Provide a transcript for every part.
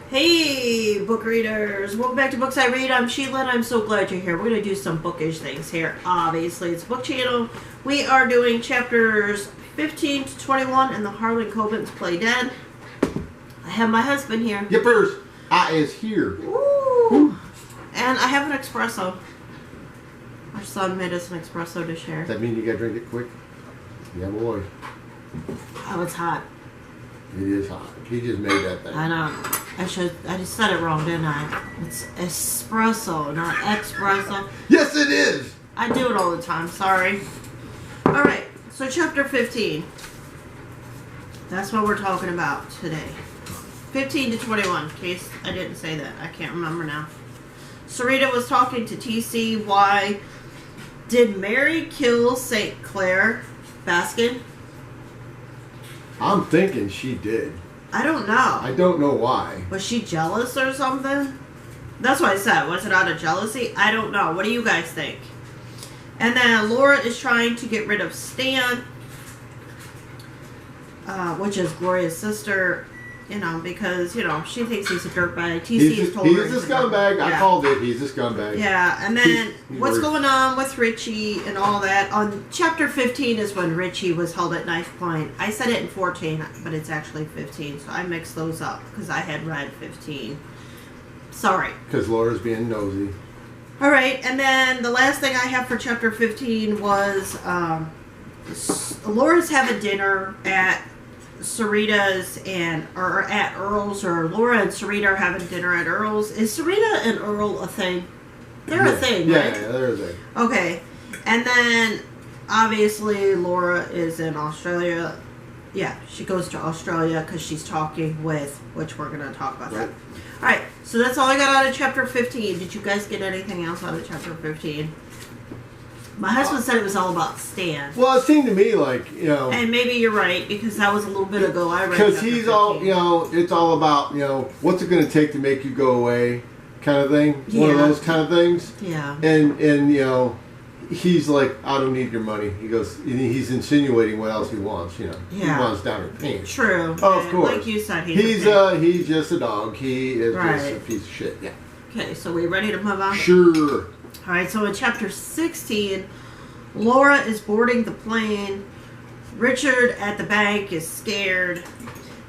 Hey, book readers! Welcome back to Books I Read. I'm Sheila, and I'm so glad you're here. We're going to do some bookish things here. Obviously, it's a book channel. We are doing chapters 15 to 21 in the Harlan Coben's Play Dead. I have my husband here. Yippers! I is here. Ooh. And I have an espresso. Our son made us an espresso to share. Does that mean you gotta drink it quick? Yeah, boy. Oh, it's hot. It is hot. He just made that thing. I know. I just said it wrong, didn't I? It's espresso, not espresso. Yes, it is! I do it all the time, sorry. Alright, so chapter 15. That's what we're talking about today. 15 to 21, in case I didn't say that. I can't remember now. Sarita was talking to TC. Why did Mary kill St. Clair Baskin? I'm thinking she did. I don't know. I don't know why. Was she jealous or something? That's what I said. Was it out of jealousy? I don't know. What do you guys think? And then Laura is trying to get rid of Stan, which is Gloria's sister, because, she thinks he's a dirtbag. TC's told her he's a scumbag. I called it. He's a scumbag. Yeah, and then what's going on with Richie and all that? On chapter 15 is when Richie was held at knife point. I said it in 14, but it's actually 15, so I mixed those up because I had read 15. Sorry. Because Laura's being nosy. All right, and then the last thing I have for chapter 15 was Laura's having dinner at Sarita's or at Earl's, or Laura and Sarita are having dinner at Earl's. Is Sarita and Earl a thing? They're a thing, right? Yeah, they're a thing. Okay, and then obviously Laura is in Australia. Yeah, she goes to Australia because she's talking with, which we're going to talk about that. Alright, so that's all I got out of chapter 15. Did you guys get anything else out of chapter 15? My husband said it was all about Stan. Well, it seemed to me like, And maybe you're right, because that was a little bit ago I read because chapter he's 15. all, it's all about, what's it going to take to make you go away kind of thing. Yeah. One of those kind of things. Yeah. And he's like, I don't need your money. He goes, he's insinuating what else he wants, Yeah. He wants down her pants. True. Oh, of course. Like you said, he's just a dog. He is just a piece of shit. Yeah. Okay, so we ready to move on? Sure. Alright, so in chapter 16, Laura is boarding the plane. Richard at the bank is scared.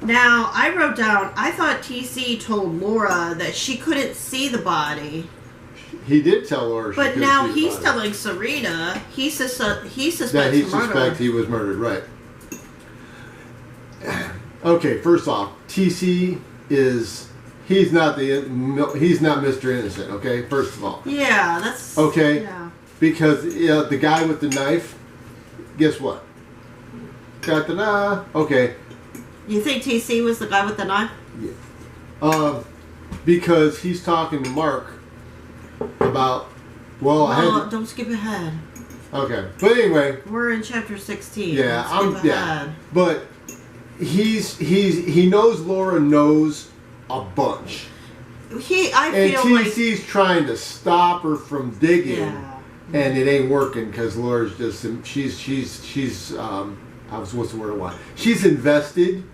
Now, I wrote down, I thought TC told Laura that she couldn't see the body. He did tell Laura she but couldn't now see the he's body. telling Sarita he suspects that he murder. suspects he was murdered, right. Okay, first off, TC is... He's not Mr. Innocent, okay? First of all. Yeah, that's... Okay? Yeah. Because the guy with the knife, guess what? Da-da-da. Okay. You think TC was the guy with the knife? Yeah. Because he's talking to Mark about... Well, No, don't skip ahead. Okay. But anyway... We're in chapter 16. Yeah, yeah. But he knows Laura knows a bunch. I feel and like TC's trying to stop her from digging, Yeah. and it ain't working because Laura's just she's what's the word I want? She's invested,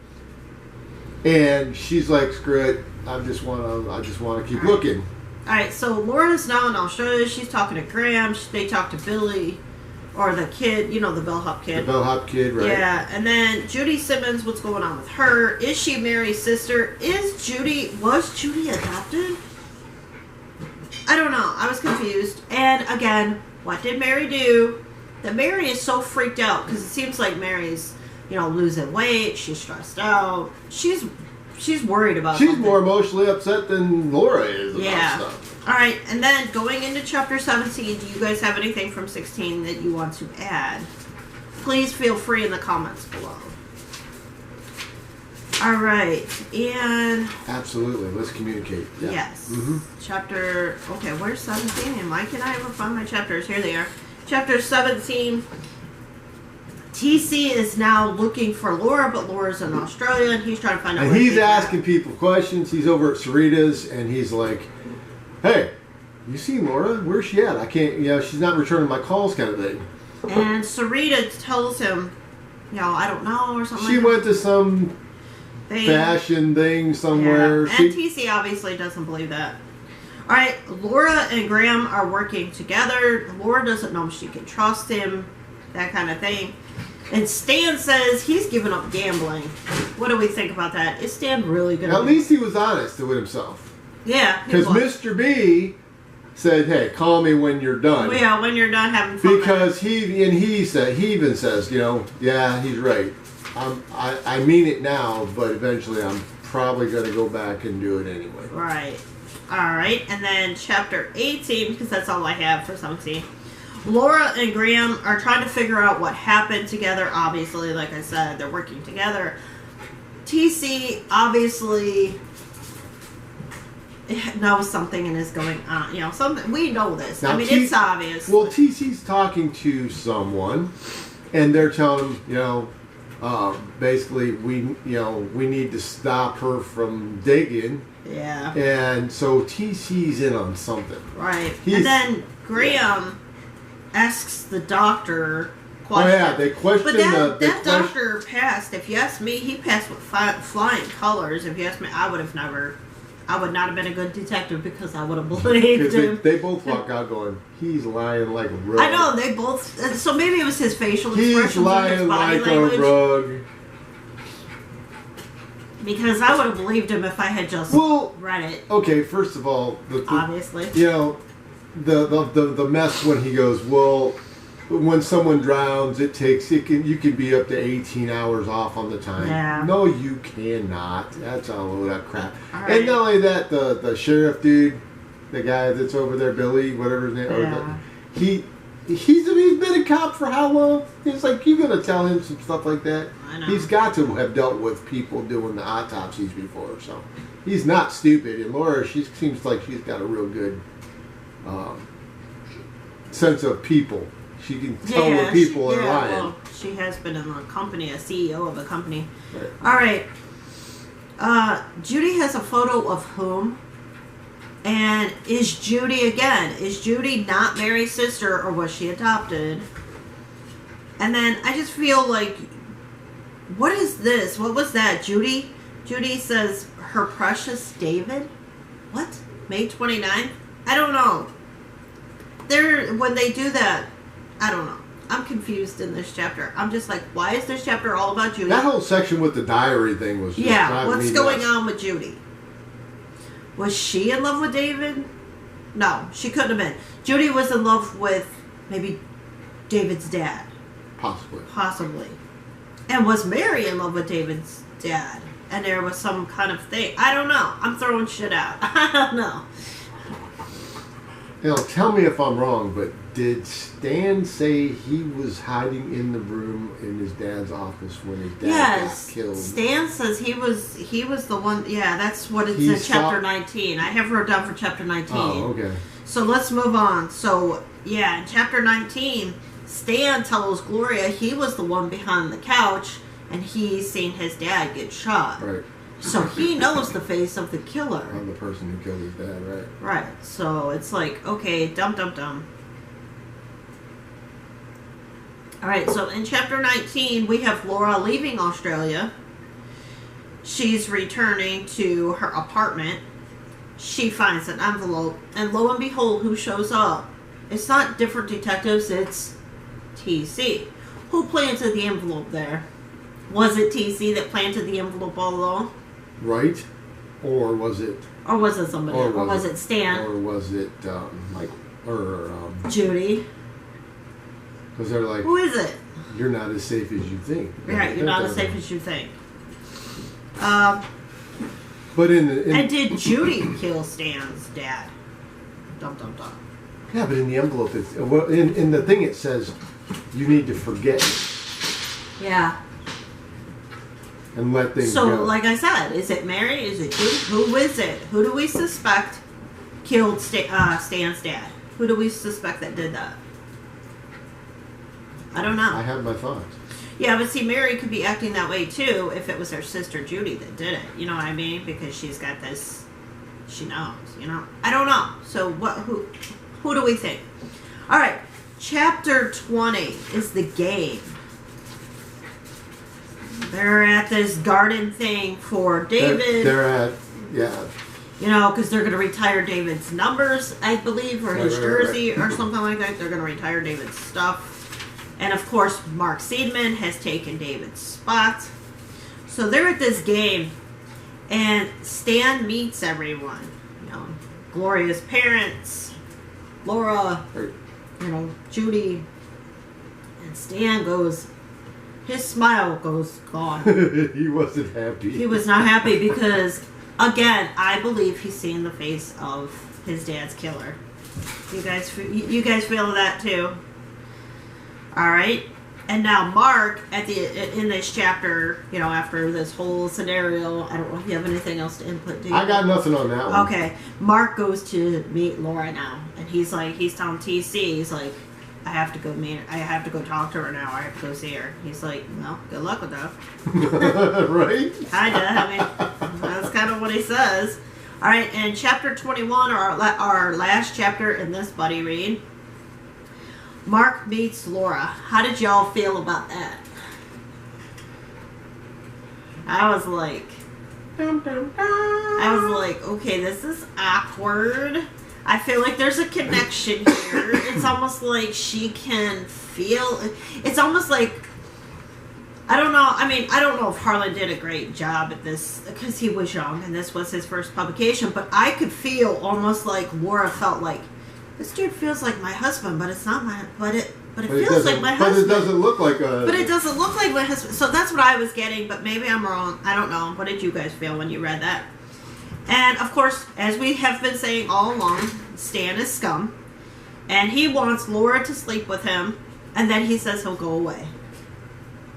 and she's like, screw it. I just want to keep looking. All right, so Laura's now in Australia. She's talking to Graham. They talk to Billy, or the kid, the bellhop kid. The bellhop kid, right? Yeah, and then Judy Simmons. What's going on with her? Is she Mary's sister? Was Judy adopted? I don't know. I was confused. And again, what did Mary do? That Mary is so freaked out because it seems like Mary's, losing weight. She's stressed out. She's worried about She's something. more emotionally upset than Laura is about stuff. All right, and then going into chapter 17, do you guys have anything from 16 that you want to add? Please feel free in the comments below. All right, and... Absolutely, let's communicate. Yeah. Yes. Mm-hmm. Chapter... Okay, where's 17? Why can't I ever find my chapters? Here they are. Chapter 17... TC is now looking for Laura, but Laura's in Australia, and he's trying to find out And he's asking people questions. He's over at Sarita's, and he's like, hey, you seen Laura? Where's she at? I can't, she's not returning my calls kind of thing. And Sarita tells him, I don't know, or something She like that. went to some fashion thing somewhere. Yeah. And TC obviously doesn't believe that. All right, Laura and Graham are working together. Laura doesn't know if she can trust him, that kind of thing. And Stan says he's given up gambling. What do we think about that? Is Stan really good? At least he was honest with himself. Yeah, because Mr. B said, "Hey, call me when you're done." Well, yeah, when you're done having fun. Because he even says, yeah, he's right. I mean it now, but eventually I'm probably going to go back and do it anyway. Right. All right, and then chapter 18, because that's all I have for 17. Laura and Graham are trying to figure out what happened together. Obviously, like I said, they're working together. TC obviously knows something and is going on. Something we know this. Now, it's obvious. Well, TC's talking to someone, and they're telling him, basically we need to stop her from digging. Yeah. And so TC's in on something. Right. And then Graham asks the doctor questions. Oh yeah, they question that doctor passed. If you ask me, he passed with flying colors. If you ask me, I would not have been a good detective because I would have believed him. They both walk out going, he's lying like a rug. I know, they both. So maybe it was his facial expressions. He's lying like a rug. Because I would have believed him if I had just read it. Okay, first of all, obviously, the mess when he goes, well, when someone drowns, you can be up to 18 hours off on the time. Yeah. No, you cannot. That's a load of crap. Right. And not only that, the sheriff dude, the guy that's over there, Billy, whatever his name, he's been a cop for how long? It's like, you're going to tell him some stuff like that? I know. He's got to have dealt with people doing the autopsies before, so he's not stupid. And Laura, she seems like she's got a real good sense of people. She can tell when people are lying. Well, she has been in a company, a CEO of a company. Right. All right. Judy has a photo of whom? And is Judy not Mary's sister, or was she adopted? And then I just feel like, what is this? What was that? Judy says, her precious David? What? May 29th? I don't know. When they do that, I don't know. I'm confused in this chapter. I'm just like, why is this chapter all about Judy? That whole section with the diary thing was just what's going on with Judy? Was she in love with David? No, she couldn't have been. Judy was in love with maybe David's dad. Possibly. And was Mary in love with David's dad? And there was some kind of thing. I don't know. I'm throwing shit out. I don't know. Tell me if I'm wrong, but did Stan say he was hiding in the room in his dad's office when his dad got killed? Stan says he was the one. Yeah, that's what it's in chapter 19. I have wrote down for chapter 19. Oh, okay. So let's move on. So, yeah, in chapter 19, Stan tells Gloria he was the one behind the couch and he's seen his dad get shot. Right. So he knows the face of the killer. I'm the person who killed his dad, right? Right. So it's like, okay, dum. All right, so in chapter 19, we have Laura leaving Australia. She's returning to her apartment. She finds an envelope, and lo and behold, who shows up? It's not different detectives, it's TC. Who planted the envelope there? Was it TC that planted the envelope all along? Right. Or was it... Or was it somebody? Or was it Stan? Or was it, Judy? Because they're like... Who is it? You're not as safe as you think. Right, you're not as safe as you think. But and did Judy kill Stan's dad? Dum. Yeah, but in the envelope, in the thing it says, you need to forget it. Yeah. And let things go. So, like I said, is it Mary? Is it Judy? Who is it? Who do we suspect killed Stan's dad? Who do we suspect that did that? I don't know. I have my thoughts. Yeah, but see, Mary could be acting that way too if it was her sister Judy that did it. You know what I mean? Because she's got this. She knows. You know. I don't know. So what? Who do we think? All right. Chapter 20 is the game. they're at this garden thing for David. They're at, yeah. You know, because they're going to retire David's numbers, I believe, or his jersey or something like that. They're going to retire David's stuff. And, of course, Mark Seidman has taken David's spot. So they're at this game, and Stan meets everyone. You know, Gloria's parents, Laura, you know, Judy. And Stan goes, his smile goes gone. He wasn't happy. He was not happy because, again, I believe he's seen the face of his dad's killer. You guys feel that too? All right. And now Mark, in this chapter, you know, after this whole scenario, I don't know if you have anything else to input, do you? I got nothing on that one. Okay. Mark goes to meet Laura now, and he's telling TC, he's like, I have to go talk to her now. I have to go see her. He's like, well, good luck with that. Right? Kinda. I mean, that's kind of what he says. All right, and chapter 21, our last chapter in this buddy read, Mark meets Laura. How did y'all feel about that? I was like, okay, this is awkward. I feel like there's a connection here. It's almost like she can feel. It's almost like, I don't know. I mean, I don't know if Harlan did a great job at this because he was young and this was his first publication. But I could feel almost like Laura felt like, this dude feels like my husband, but it's not my. But it feels like my husband. But it doesn't look like a. But it doesn't look like my husband. So that's what I was getting. But maybe I'm wrong. I don't know. What did you guys feel when you read that? And, of course, as we have been saying all along, Stan is scum. And he wants Laura to sleep with him. And then he says he'll go away.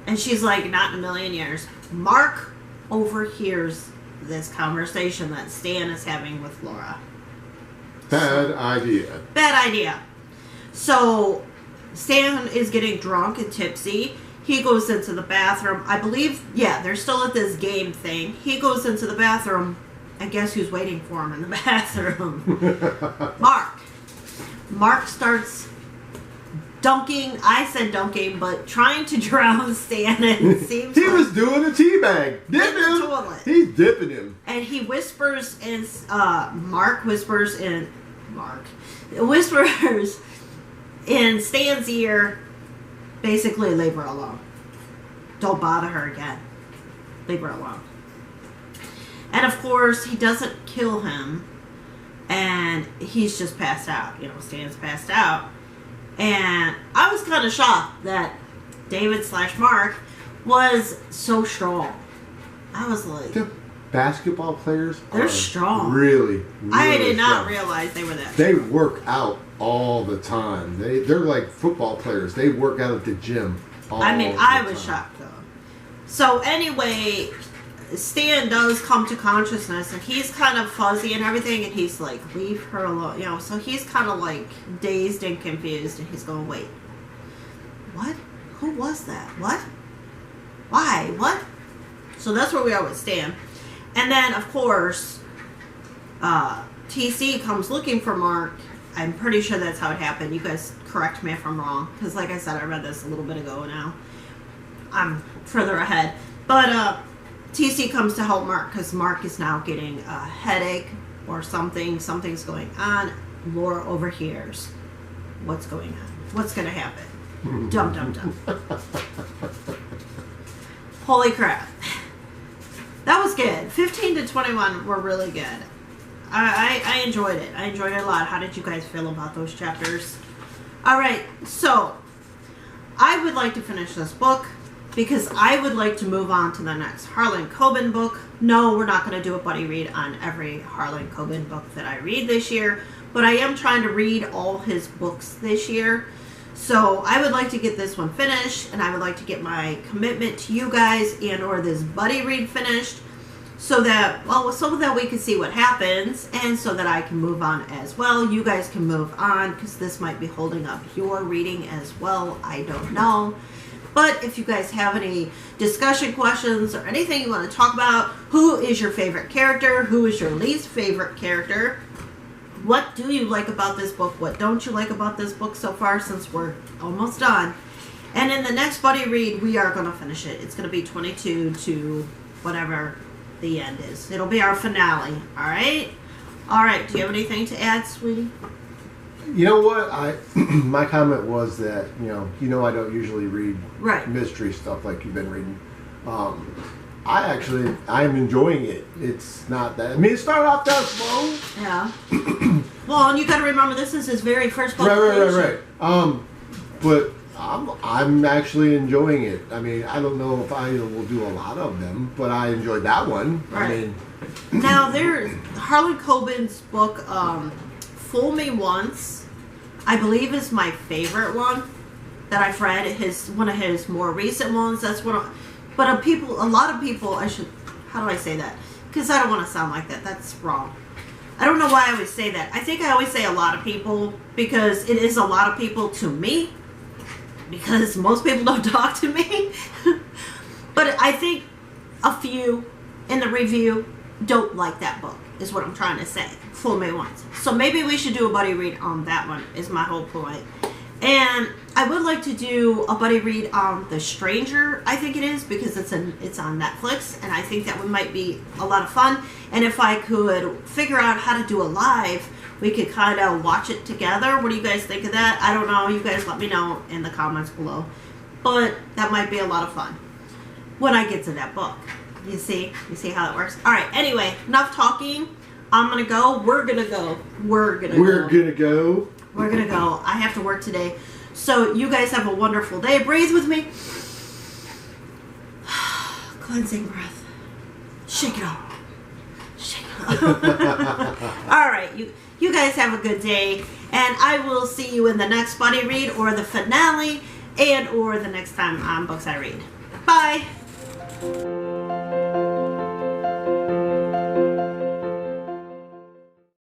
And she's like, not in a million years. Mark overhears this conversation that Stan is having with Laura. Bad idea. Bad idea. So, Stan is getting drunk and tipsy. He goes into the bathroom. I believe, yeah, they're still at this game thing. He goes into the bathroom. And guess who's waiting for him in the bathroom? Mark. Mark starts dunking. I said dunking, but trying to drown Stan. It seems he was doing a teabag. Dipping him. Toilet. He's dipping him. And he whispers in. Mark whispers in. Whispers in Stan's ear. Basically, leave her alone. Don't bother her again. Leave her alone. And of course, he doesn't kill him, and he's just passed out. You know, Stan's passed out. And I was kind of shocked that David/Mark was so strong. I was like... The basketball players they're strong. Really I did not strong. realize they were that They strong. work out all the time. They're like football players. They work out at the gym all the time. I was shocked, though. So anyway... Stan does come to consciousness, and he's kind of fuzzy and everything, and he's like, leave her alone, you know, so he's kind of like dazed and confused, and he's going, wait, what? Who was that? What? Why? What? So that's where we are with Stan. And then, of course, TC comes looking for Mark. I'm pretty sure that's how it happened. You guys correct me if I'm wrong, because like I said, I read this a little bit ago now. I'm further ahead. But, TC comes to help Mark because Mark is now getting a headache or something. Something's going on. Laura overhears. What's going on? What's going to happen? Dum, dum, dum. Holy crap. That was good. 15 to 21 were really good. I enjoyed it. I enjoyed it a lot. How did you guys feel about those chapters? All right. So, I would like to finish this book. Because I would like to move on to the next Harlan Coben book. No, we're not going to do a buddy read on every Harlan Coben book that I read this year. But I am trying to read all his books this year. So I would like to get this one finished. And I would like to get my commitment to you guys and or this buddy read finished. So that we can see what happens. And so that I can move on as well. You guys can move on. Because this might be holding up your reading as well. I don't know. But if you guys have any discussion questions or anything you want to talk about, who is your favorite character? Who is your least favorite character? What do you like about this book? What don't you like about this book so far since we're almost done? And in the next buddy read, we are going to finish it. It's going to be 22 to whatever the end is. It'll be our finale. All right? All right. Do you have anything to add, sweetie? You know what? My comment was that, I don't usually read mystery stuff like you've been reading. I'm enjoying it. It's not that. I mean, it started off that slow. Yeah. Well, and you got to remember, this is his very first publication. Right. But I'm actually enjoying it. I mean, I don't know if I will do a lot of them, but I enjoyed that one. Right. I mean, now, Harlan Coben's book, Fool Me Once, I believe is my favorite one that I've read. One of his more recent ones. That's what. But a lot of people. How do I say that? Because I don't want to sound like that. That's wrong. I don't know why I always say that. I think I always say a lot of people because it is a lot of people to me. Because most people don't talk to me. But I think a few in the review don't like that book, is what I'm trying to say. Fool Me Once. So maybe we should do a buddy read on that one, is my whole point. And I would like to do a buddy read on The Stranger, I think it is, because it's on Netflix, and I think that one might be a lot of fun. And if I could figure out how to do a live, we could kind of watch it together. What do you guys think of that? I don't know. You guys let me know in the comments below. But that might be a lot of fun when I get to that book. You see how that works? All right. Anyway, enough talking. I'm going to go. We're going to go. We're going to go. I have to work today. So you guys have a wonderful day. Breathe with me. Cleansing breath. Shake it off. Shake it off. All right. You guys have a good day. And I will see you in the next buddy read or the finale or the next time on Books I Read. Bye.